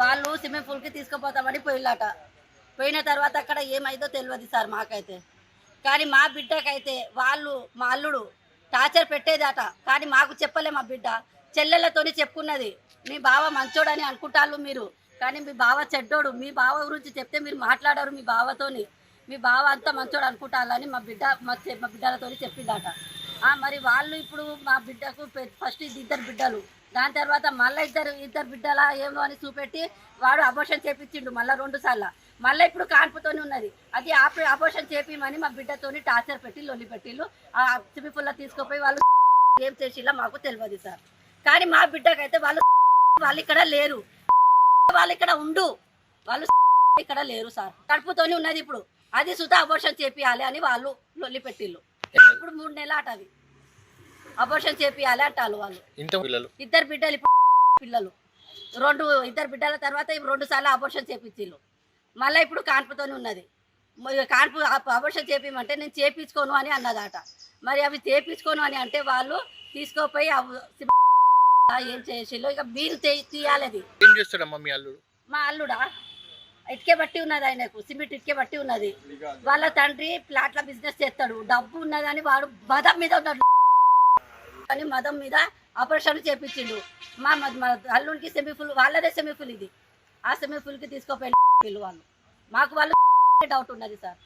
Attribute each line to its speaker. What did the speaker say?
Speaker 1: వాళ్ళు స్విమ్మింగ్ పూల్కి తీసుకుపోతామని పోయిలాట. పోయిన తర్వాత అక్కడ ఏమైందో తెలియదు సార్ మాకైతే. కానీ మా బిడ్డకైతే వాళ్ళు మా అల్లుడు టార్చర్ పెట్టేదట. కానీ మాకు చెప్పలే. మా బిడ్డ చెల్లెళ్ళతోని చెప్పుకున్నది, మీ బావ మంచోడని అనుకుంటారు మీరు, కానీ మీ బావ చెడ్డోడు. మీ బావ గురించి చెప్తే మీరు మాట్లాడారు మీ బావతోని. మీ బావ అంతా మంచోడు అనుకుంటారని మా బిడ్డలతో చెప్పిందట. మరి వాళ్ళు ఇప్పుడు మా బిడ్డకు ఫస్ట్ ఇద్దరు బిడ్డలు, దాని తర్వాత మళ్ళీ ఇద్దరు బిడ్డల ఏమో అని చూపెట్టి వాడు అబోర్షన్ చేపించిండు మళ్ళీ 2 సార్లు. మళ్ళీ ఇప్పుడు కాన్పుతోనే ఉన్నది. అది అబోర్షన్ చేపిమని మా బిడ్డతోని టార్చర్ పెట్టి లొల్లి పెట్టిళ్ళు. ఆ సిమిపుల్ల తీసుకుపోయి వాళ్ళు ఏం చేసిలా మాకు తెలియదు సార్. కానీ మా బిడ్డకైతే వాళ్ళు ఇక్కడ లేరు, వాళ్ళు ఇక్కడ ఉండు, వాళ్ళు ఇక్కడ లేరు సార్. కడుపుతోనే ఉన్నది ఇప్పుడు. అది సుతా అబోర్షన్ చేపియాలి అని వాళ్ళు లొల్లి పెట్టిళ్ళు. ఇప్పుడు 3 నెలలు అట అది అబోర్షన్ చేపియాలి అంటారు వాళ్ళు. ఇద్దరు బిడ్డలు ఇప్పుడు పిల్లలు ఇద్దరు బిడ్డల తర్వాత 2 సార్లు అబోర్షన్ చేపించిళ్ళు. మళ్ళీ ఇప్పుడు కాన్పుతోనే ఉన్నది. కాన్పు అబోర్షన్ చేపించమంటే నేను చేపించుకోను అని అన్నదట. మరి అవి చేపించుకోను అని అంటే వాళ్ళు తీసుకోపోయి ఏం చేసిళ్ళు. ఇక మీరు తీయాలి. మా అల్లుడా ఇటుకే బట్టి ఉన్నది, ఆయనకు సిమెంట్ ఇటుకే బట్టి ఉన్నది. వాళ్ళ తండ్రి ప్లాట్ల బిజినెస్ చేస్తాడు, డబ్బు ఉన్నదని వాడు మదం మీద ఉన్నాడు. కానీ మదం మీద ఆపరేషన్ చేపించిండు. మా అల్లుడికి సెమీఫుల్, వాళ్ళదే సెమీఫుల్ ఇది. ఆ సెమీఫుల్కి తీసుకోపోయి వాళ్ళు మాకు వాళ్ళు డౌట్ ఉన్నది సార్.